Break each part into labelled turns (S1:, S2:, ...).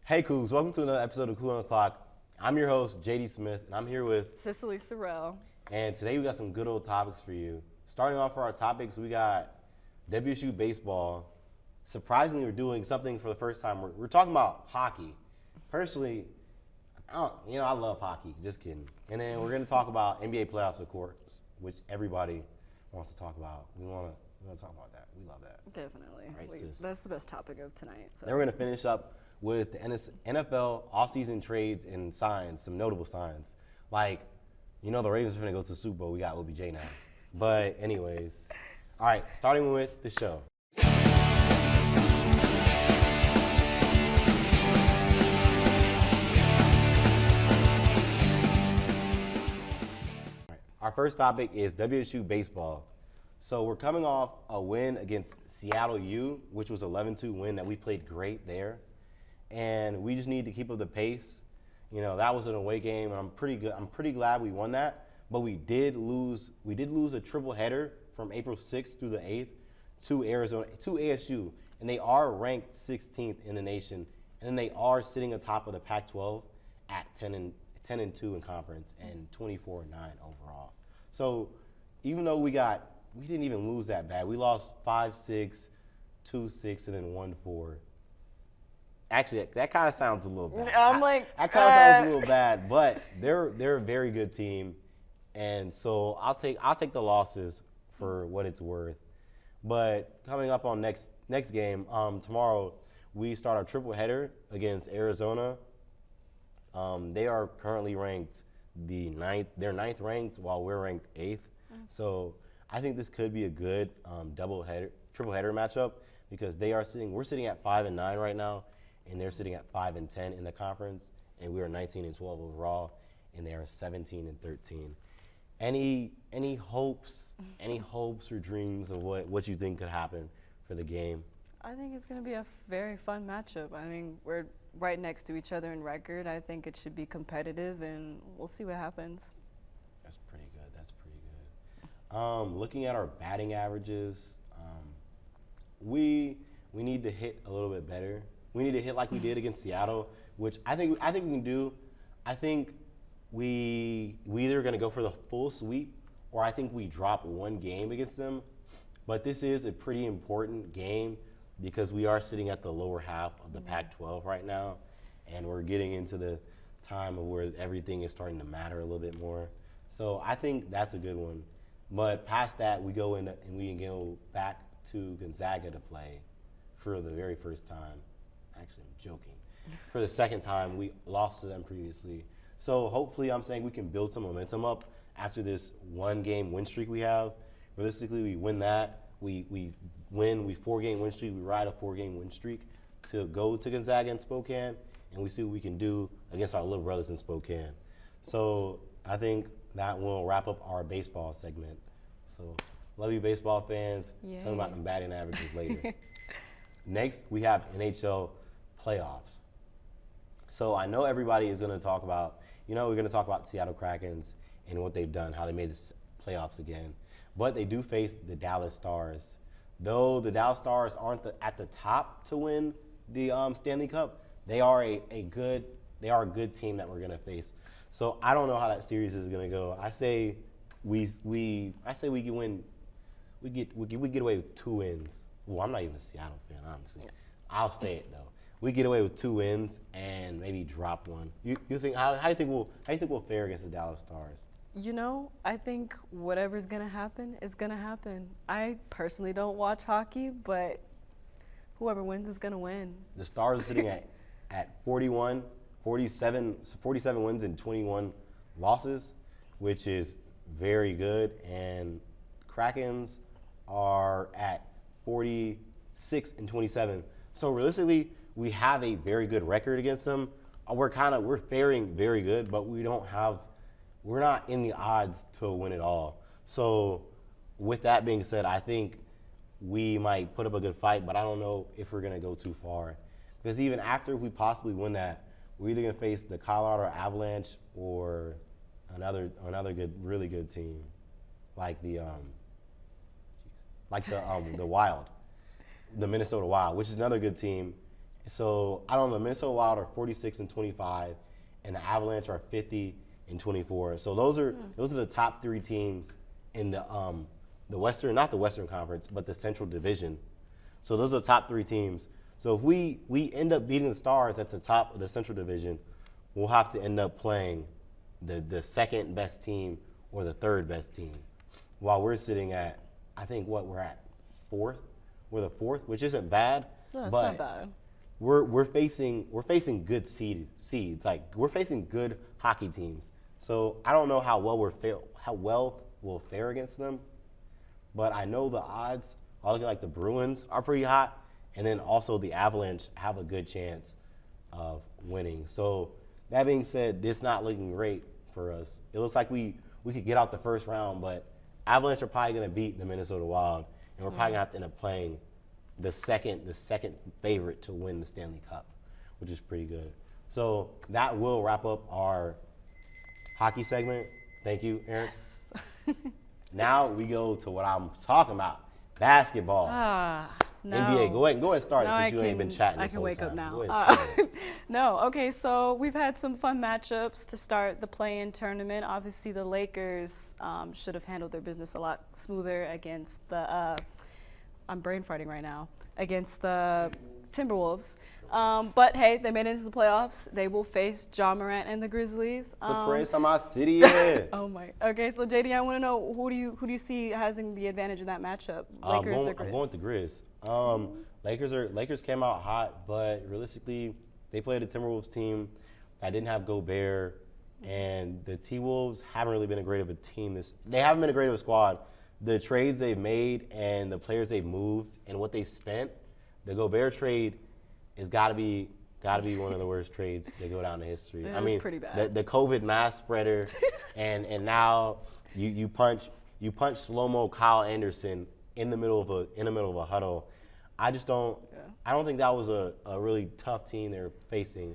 S1: Hey, Cougs, welcome to another episode of Coug on the Clock. I'm your host, JD Smith, and I'm here with
S2: Sicily Sorrell.
S1: And today we got some good old topics for you. Starting off for our topics, we got WSU Baseball. Surprisingly, we're doing something for the first time. We're talking about hockey. Personally, I love hockey. Just kidding. And then we're going to talk about NBA playoffs, of course, which everybody wants to talk about. We want to talk about that. We love that.
S2: Definitely.
S1: Right,
S2: that's the best topic of tonight. So.
S1: Then we're going to finish up with the NFL offseason trades and signs, some notable signs. Like, the Ravens are going to go to the Super Bowl. We got OBJ now. But anyways, all right, starting with the show. Our first topic is WSU Baseball. So we're coming off a win against Seattle U, which was 11-2 win that we played great there. And we just need to keep up the pace. That was an away game, and I'm pretty glad we won that. But we did lose a triple header from April 6th through the 8th to ASU, and they are ranked 16th in the nation, and then they are sitting atop of the Pac-12 at 10-2 in conference and 24-9 overall. So even though we didn't even lose that bad. We lost 5-6, 2-6, and then 1-4. Actually, that kind of sounds a little bad. That kind of sounds a little bad, but they're a very good team, and so I'll take the losses for what it's worth. But coming up on next game, tomorrow we start our triple header against Arizona. They are currently ranked they're ninth ranked while we're ranked 8th. So I think this could be a good triple header matchup because we're sitting at 5-9 right now, and they're sitting at 5-10 in the conference, and we are 19-12 overall, and they are 17-13. Any hopes or dreams of what you think could happen for the game?
S2: I think it's going to be a very fun matchup. I mean, we're right next to each other in record. I think it should be competitive, and we'll see what happens.
S1: That's pretty good. Looking at our batting averages, we need to hit a little bit better. We need to hit like we did against Seattle, which I think we can do. I think we either going to go for the full sweep, or I think we drop one game against them. But this is a pretty important game because we are sitting at the lower half of the Pac-12 right now, and we're getting into the time of where everything is starting to matter a little bit more. So I think that's a good one. But past that, we go in and we can go back to Gonzaga to play for the very first time. Actually, I'm joking. For the second time, we lost to them previously. So hopefully, I'm saying we can build some momentum up after this one-game win streak we have. Realistically, we win that. We 4-game win streak. We ride a 4-game win streak to go to Gonzaga and Spokane, and we see what we can do against our little brothers in Spokane. So I think that will wrap up our baseball segment. So love you, baseball fans.
S2: Yay.
S1: Tell me about them batting averages later. Next, we have NHL Playoffs. So I know everybody is going to talk about, we're going to talk about Seattle Krakens and what they've done, how they made the playoffs again. But they do face the Dallas Stars. Though the Dallas Stars aren't at the top to win the Stanley Cup, they are a good team that we're going to face. So I don't know how that series is going to go. I say we can win. We get away with 2 wins. Well, I'm not even a Seattle fan, honestly. I'll say it though. We get away with 2 wins and maybe drop one. You think how do you think we'll fare against the Dallas Stars?
S2: I think whatever's going to happen is going to happen. I personally don't watch hockey, but whoever wins is going to win.
S1: The Stars are sitting at 47 wins and 21 losses, which is very good. And Krakens are at 46 and 27. So realistically, we have a very good record against them. We're faring very good, but we're not in the odds to win it all. So with that being said, I think we might put up a good fight, but I don't know if we're going to go too far. Because even after we possibly win that, we're either going to face the Colorado Avalanche or another really good team, like the Wild, the Minnesota Wild, which is another good team. So I don't know. Minnesota Wild are 46-25, and the Avalanche are 50-24. So those are the top 3 teams in the Western, not the Western Conference, but the Central Division. So those are the top 3 teams. So if we end up beating the Stars at the top of the Central Division, we'll have to end up playing the second best team or the third best team, while we're sitting at, I think we're at 4th. We're the 4th, which isn't bad.
S2: No, it's
S1: but
S2: not bad.
S1: We're facing good seeds. Like, we're facing good hockey teams. So I don't know how well we'll fare against them, but I know the odds are looking like the Bruins are pretty hot, and then also the Avalanche have a good chance of winning. So that being said, this not looking great for us. It looks like we could get out the first round, but Avalanche are probably going to beat the Minnesota Wild, and we're probably going to have to end up playing the second favorite to win the Stanley Cup, which is pretty good. So that will wrap up our hockey segment. Thank you, Eric.
S2: Yes.
S1: Now we go to what I'm talking about, basketball.
S2: No.
S1: NBA, go ahead and start it
S2: No,
S1: since you ain't been chatting
S2: I
S1: this
S2: can
S1: whole
S2: wake
S1: time.
S2: up now.
S1: Go ahead, start it.
S2: No, okay, so we've had some fun matchups to start the play-in tournament. Obviously, the Lakers should have handled their business a lot smoother against the, I'm brain farting right now, against the Timberwolves. But hey, they made it into the playoffs. They will face Ja Morant and the Grizzlies.
S1: Surprise on my city, yeah.
S2: Oh my. Okay, so JD, I want to know who do you see having the advantage in that matchup? Lakers or Grizz?
S1: I'm going with the Grizz. Lakers came out hot, but realistically, they played a Timberwolves team that didn't have Gobert, and the T-Wolves haven't really been a great of a team. They haven't been a great of a squad. The trades they've made and the players they've moved and what they spent, the Gobert trade has got to be one of the worst trades that go down in history.
S2: I mean, pretty bad.
S1: The COVID mask spreader, and now you punch slow-mo Kyle Anderson in the middle of a huddle. I don't think that was a really tough team they're facing.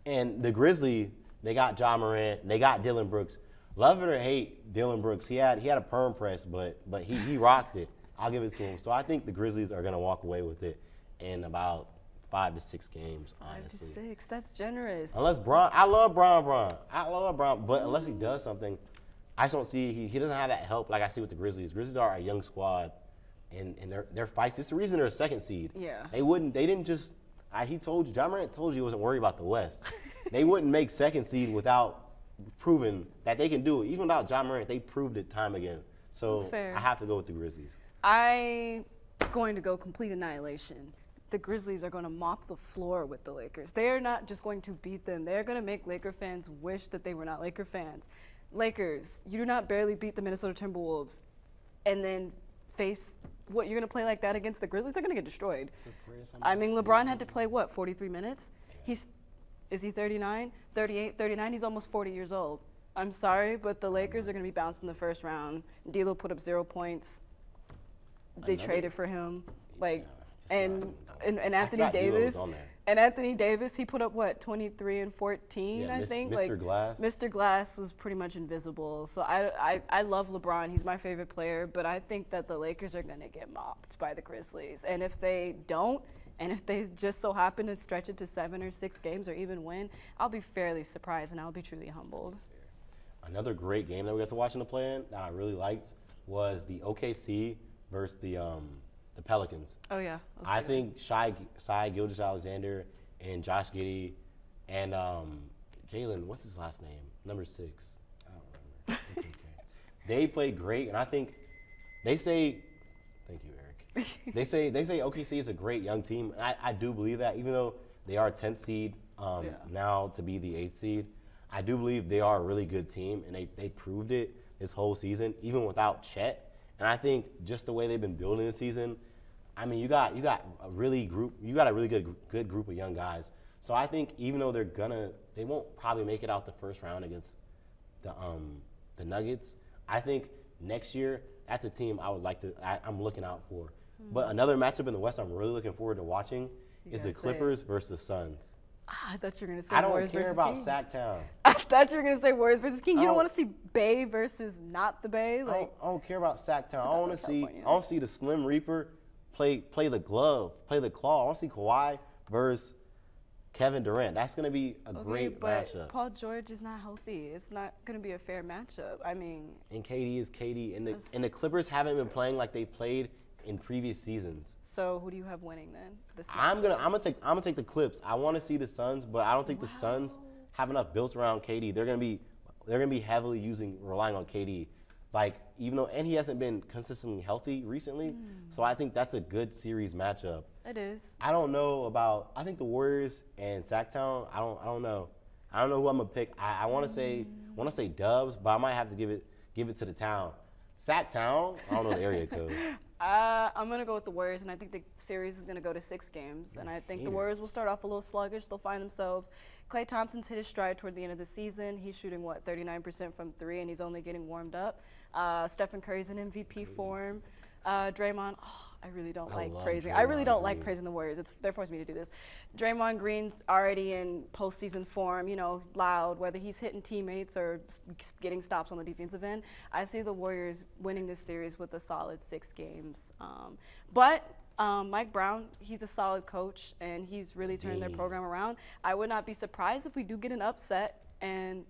S1: And the Grizzlies, they got Ja Morant, they got Dillon Brooks. Love it or hate Dillon Brooks, he had a perm press, but he rocked it. I'll give it to him. So I think the Grizzlies are gonna walk away with it in about 5 to 6 games, honestly.
S2: 5 to 6, that's generous.
S1: Unless I love Bron, but unless he does something, I just don't see he doesn't have that help like I see with the Grizzlies. Grizzlies are a young squad, and their fights. It's the reason they're a 2nd seed.
S2: Yeah.
S1: They didn't just. Ja Morant told you he wasn't worried about the West. They wouldn't make 2nd seed without proving that they can do it. Even without Ja Morant, they proved it time again. So
S2: That's fair.
S1: I have to go with the Grizzlies.
S2: I'm going to go complete annihilation. The Grizzlies are going to mop the floor with the Lakers. They are not just going to beat them. They're going to make Laker fans wish that they were not Laker fans. Lakers, you do not barely beat the Minnesota Timberwolves and then face what you're going to play like that against the Grizzlies. They're going to get destroyed. I mean, LeBron had to play, 43 minutes? Is he 39, 38, 39? He's almost 40 years old. I'm sorry, but the Lakers are going to be bounced in the first round. D'Lo put up 0 points. They traded for him. And Anthony Davis. And Anthony Davis, he put up 23 and 14, I think.
S1: Mr. Glass.
S2: Mr. Glass was pretty much invisible. So I love LeBron. He's my favorite player, but I think that the Lakers are going to get mopped by the Grizzlies. And if they don't, and if they just so happen to stretch it to 7 or 6 games or even win, I'll be fairly surprised and I'll be truly humbled.
S1: Another great game that we got to watch in the play-in that I really liked was the OKC versus the Pelicans.
S2: Oh, yeah.
S1: I think Shai Gilgeous-Alexander and Josh Giddey and Jalen, what's his last name? Number 6. I don't remember. It's okay. They played great, and I think they say, thank you, Eric. They say OKC is a great young team. And I do believe that, even though they are 10th seed now to be the 8th seed. I do believe they are a really good team, and they proved it this whole season, even without Chet. And I think just the way they've been building this season, I mean, you got a really good group of young guys. So I think even though they won't probably make it out the first round against the Nuggets. I think next year that's a team I'm looking out for. Mm-hmm. But another matchup in the West I'm really looking forward to watching is the Clippers versus the Suns.
S2: I thought you were going to say Warriors versus Kings.
S1: I don't care about Sacktown.
S2: I thought you were going to say Warriors versus Kings. You don't want to see Bay versus not the Bay?
S1: I don't care about Sacktown. I want to see the Slim Reaper play the glove, play the claw. I want to see Kawhi versus Kevin Durant. That's going to be a great
S2: but
S1: matchup.
S2: Paul George is not healthy. It's not going to be a fair matchup. I mean,
S1: And KD is KD, and the Clippers haven't been playing like they played in previous seasons.
S2: so who do you have winning then? This
S1: I'm
S2: matchup?
S1: gonna take the Clips. I want to see the Suns, but I don't think the Suns have enough built around KD. They're gonna be heavily relying on KD. Like, even though, and he hasn't been consistently healthy recently, so I think that's a good series matchup.
S2: It is.
S1: I don't know about. I think the Warriors and Sacktown. I don't know. I don't know who I'm gonna pick. I want to say Dubs, but I might have to give it to the town. Sacktown. I don't know the area code.
S2: I'm going to go with the Warriors, and I think the series is going to go to 6 games. And I think the Warriors will start off a little sluggish. They'll find themselves. Klay Thompson's hit his stride toward the end of the season. He's shooting, 39% from 3, and he's only getting warmed up. Stephen Curry's in MVP form. Draymond, I really don't like praising. I really don't like praising the Warriors. They're forcing me to do this. Draymond Green's already in postseason form, loud, whether he's hitting teammates or getting stops on the defensive end. I see the Warriors winning this series with a solid 6 games. But Mike Brown, he's a solid coach, and he's really turned their program around. I would not be surprised if we do get an upset and,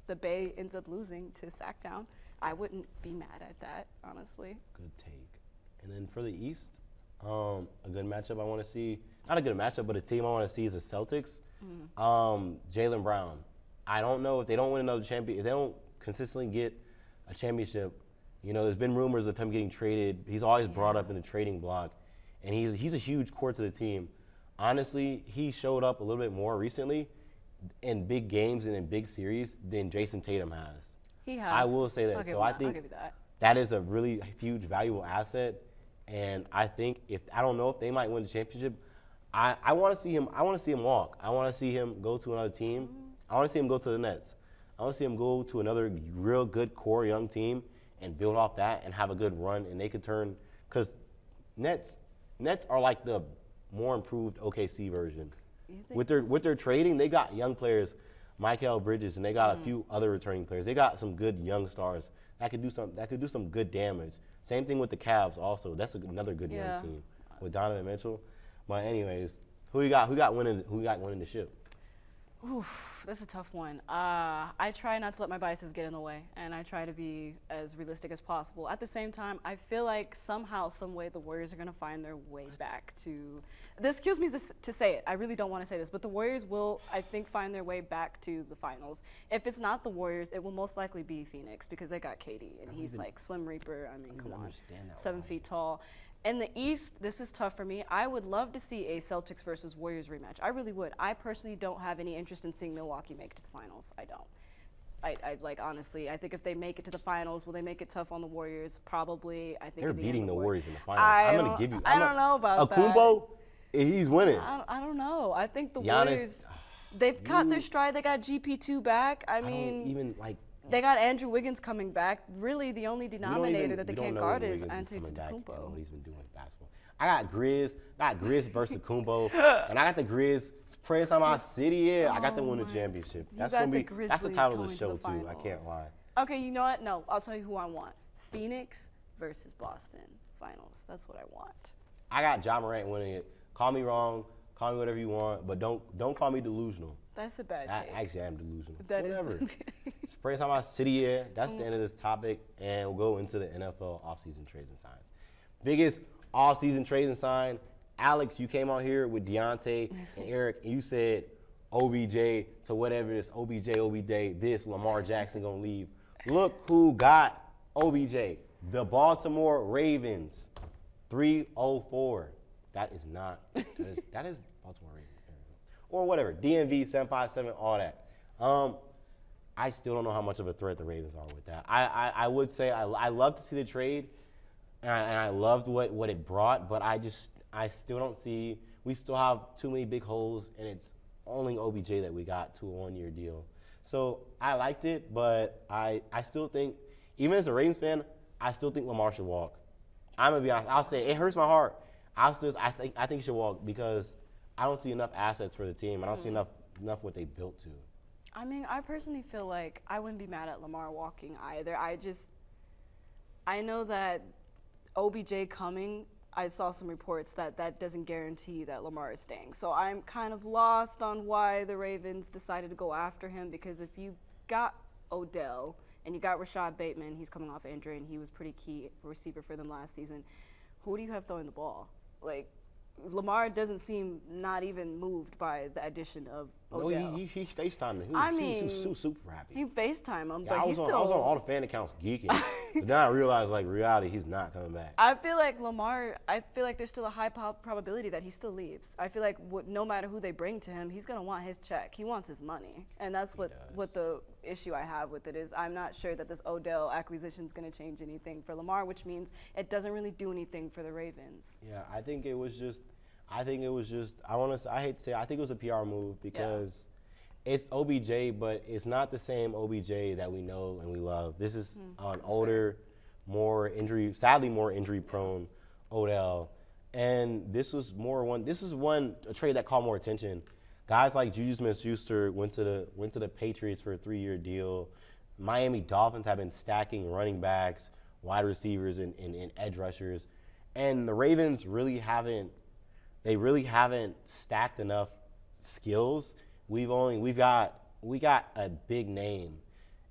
S2: the Bay ends up losing to Sacktown. I wouldn't be mad at that, honestly.
S1: Good take. And then for the East, a good matchup I want to see. Not a good matchup, but a team I want to see is the Celtics. Jaylen Brown. I don't know if they don't win another championship, if they don't consistently get a championship. There's been rumors of him getting traded. He's always brought up in the trading block, and he's a huge core to the team. Honestly, he showed up a little bit more recently in big games and in big series than Jason Tatum has.
S2: He has.
S1: I will say that.
S2: I think I'll give you that.
S1: That is a really huge, valuable asset. And I think I don't know if they might win the championship. I want to see him. I want to see him walk. I want to see him go to another team. I want to see him go to the Nets. I want to see him go to another real good core young team and build off that and have a good run. And they could turn, because Nets are like the more improved OKC version. With their trading, they got young players, Mikal Bridges, and they got a few other returning players. They got some good young stars that could do some good damage. Same thing with the Cavs also. That's another good young team with Donovan Mitchell. But anyways, who you got winning the ship?
S2: Oof, that's a tough one. I try not to let my biases get in the way, and I try to be as realistic as possible. At the same time, I feel like somehow, some way, the Warriors are going to find their way back to. This kills me to say it. I really don't want to say this, but the Warriors will, I think, find their way back to the finals. If it's not the Warriors, it will most likely be Phoenix because they got KD, and he's like Slim Reaper. I mean, come on, 7 feet tall. In the East, this is tough for me. I would love to see a Celtics versus Warriors rematch. I really would. I personally don't have any interest in seeing Milwaukee make it to the finals. I don't. I like, honestly, I think if they make it to the finals, will they make it tough on the Warriors? Probably. I think
S1: they're beating the
S2: Warriors
S1: in the finals. I'm going to give you.
S2: I don't know about that.
S1: Akumbo, he's winning.
S2: I don't know. I think the
S1: Giannis,
S2: Warriors, they've caught their stride. They got GP2 back. I mean,
S1: don't even like.
S2: They got Andrew Wiggins coming back. Really, the only denominator that they can't guard is Antetokounmpo.
S1: What he's been doing with basketball. I got Grizz versus Kumbo, and I got the Grizz. Praise time my city. Yeah, I got them win the championship. That's the title of the show too. I can't lie.
S2: Okay, you know what? No, I'll tell you who I want. Phoenix versus Boston finals. That's what I want.
S1: I got Ja Morant winning it. Call me wrong. Call me whatever you want, but don't call me delusional.
S2: That's a bad take.
S1: Actually, I'm delusional.
S2: Whatever.
S1: It's praise time my city. Yeah, that's the end of this topic, and we'll go into the NFL offseason trades and signs. Biggest off-season trades and sign. Alex, you came out here with Deontay and Eric, and you said OBJ to whatever this OBJ, this Lamar Jackson gonna leave. Look who got OBJ. The Baltimore Ravens. 304. That is Baltimore Ravens. Or whatever. DMV 757, all that. I still don't know how much of a threat the Ravens are with that. I would say I love to see the trade. And I loved what it brought, but I still don't see. We still have too many big holes, and it's only OBJ that we got to a 1-year deal. So I liked it, but I still think, even as a Ravens fan, I still think Lamar should walk. I'm gonna be honest. I'll say it hurts my heart. I think he should walk because I don't see enough assets for the team. I don't see enough what they built to.
S2: I mean, I personally feel like I wouldn't be mad at Lamar walking either. I know that OBJ coming, I saw some reports that doesn't guarantee that Lamar is staying. So I'm kind of lost on why the Ravens decided to go after him, because if you got Odell and you got Rashad Bateman, he's coming off injury and he was pretty key receiver for them last season. Who do you have throwing the ball? Like, Lamar doesn't seem not even moved by the addition of Odell.
S1: No, he FaceTimed him. He was super happy.
S2: He FaceTimed him,
S1: Yeah,
S2: but
S1: I was on all the fan accounts geeking. But then I realized, like, reality, he's not coming back.
S2: I feel like there's still a high probability that he still leaves. I feel like no matter who they bring to him, he's going to want his check. He wants his money. And that's what the issue I have with it is. I'm not sure that this Odell acquisition is going to change anything for Lamar, which means it doesn't really do anything for the Ravens.
S1: Yeah, I think it was just, I hate to say, I think it was a PR move because it's OBJ, but it's not the same OBJ that we know and we love. This is an older, sadly more injury-prone Odell, and this was a trade that caught more attention. Guys like Juju Smith-Schuster went to the Patriots for a 3-year deal. Miami Dolphins have been stacking running backs, wide receivers, and edge rushers, and the Ravens really haven't stacked enough skills. We got a big name,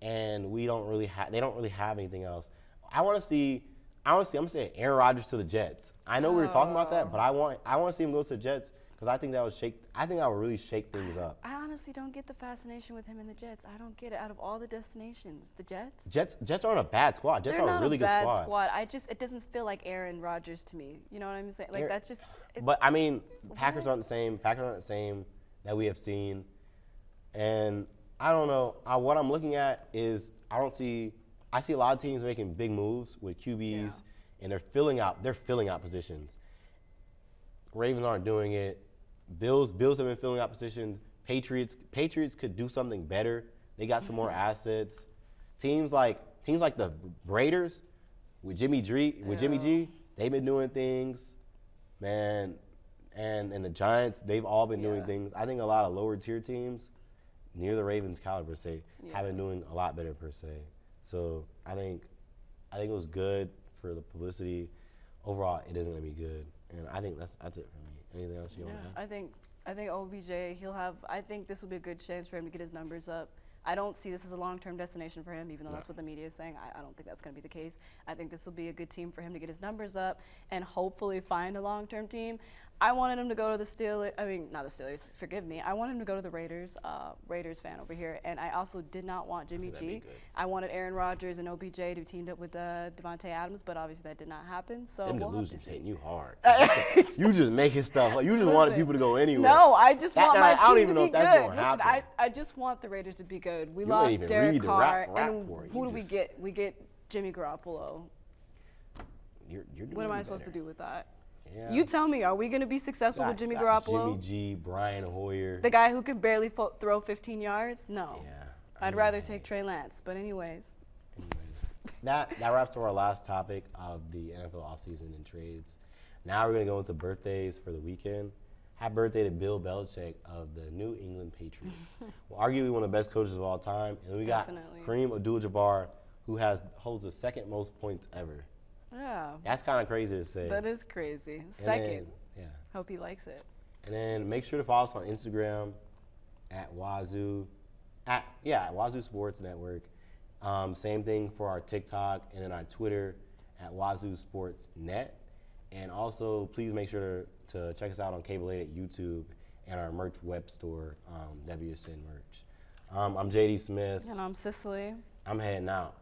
S1: and they don't really have anything else. I'm saying Aaron Rodgers to the Jets. I know we were talking about that, but I want to see him go to the Jets because I think that would really shake things up.
S2: I honestly don't get the fascination with him and the Jets. I don't get it. Out of all the destinations, the Jets?
S1: Jets aren't a bad squad. Jets are a really good squad.
S2: They're not a bad squad. It doesn't feel like Aaron Rodgers to me. You know what I'm saying? Like, that's just.
S1: But I mean, Packers aren't the same. Packers aren't the same that we have seen, and I don't know. What I'm looking at is I see a lot of teams making big moves with QBs, and they're filling out positions. Ravens aren't doing it. Bills have been filling out positions. Patriots could do something better. They got some more assets. Teams like the Raiders with Jimmy G, they've been doing things, man. And the Giants, they've all been doing things. I think a lot of lower tier teams near the Ravens caliber have been doing a lot better per se. So I think it was good for the publicity. Overall, it isn't going to be good, and I think that's it for me. Anything else you want to add?
S2: I think OBJ, I think this will be a good chance for him to get his numbers up. I don't see this as a long-term destination for him, even though that's what the media is saying. I don't think that's going to be the case. I think this will be a good team for him to get his numbers up and hopefully find a long-term team. I wanted him to go to the Steelers. I mean, not the Steelers. Forgive me. I wanted him to go to the Raiders. Raiders fan over here. And I also did not want Jimmy G. I wanted Aaron Rodgers and OBJ to team up with Devontae Adams, but obviously that did not happen. So
S1: them delusions hitting you hard. You just making stuff. You just wanted people to go anywhere.
S2: No, I just want my team to be good. I don't even know if that's
S1: going to happen.
S2: I just want the Raiders to be good. We lost Derek Carr, and who do we get? We get Jimmy Garoppolo. What am I supposed to do with that? Yeah. You tell me, are we going to be successful with Jimmy Garoppolo?
S1: Jimmy G, Brian Hoyer.
S2: The guy who can barely throw 15 yards? No. Yeah. I'd rather take Trey Lance. But anyways.
S1: That wraps up our last topic of the NFL offseason and trades. Now we're going to go into birthdays for the weekend. Happy birthday to Bill Belichick of the New England Patriots. Well, arguably one of the best coaches of all time. And we got Kareem Abdul-Jabbar, who holds the second most points ever.
S2: Yeah.
S1: That's kind of crazy to say.
S2: That is crazy. Second. Hope he likes it.
S1: And then make sure to follow us on Instagram at Wazzu Sports Network. Same thing for our TikTok and then our Twitter at Wazzu Sports Net. And also, please make sure to check us out on Cable 8 at YouTube and our merch web store, WSN Merch. I'm JD Smith.
S2: And I'm Sicily.
S1: I'm heading out.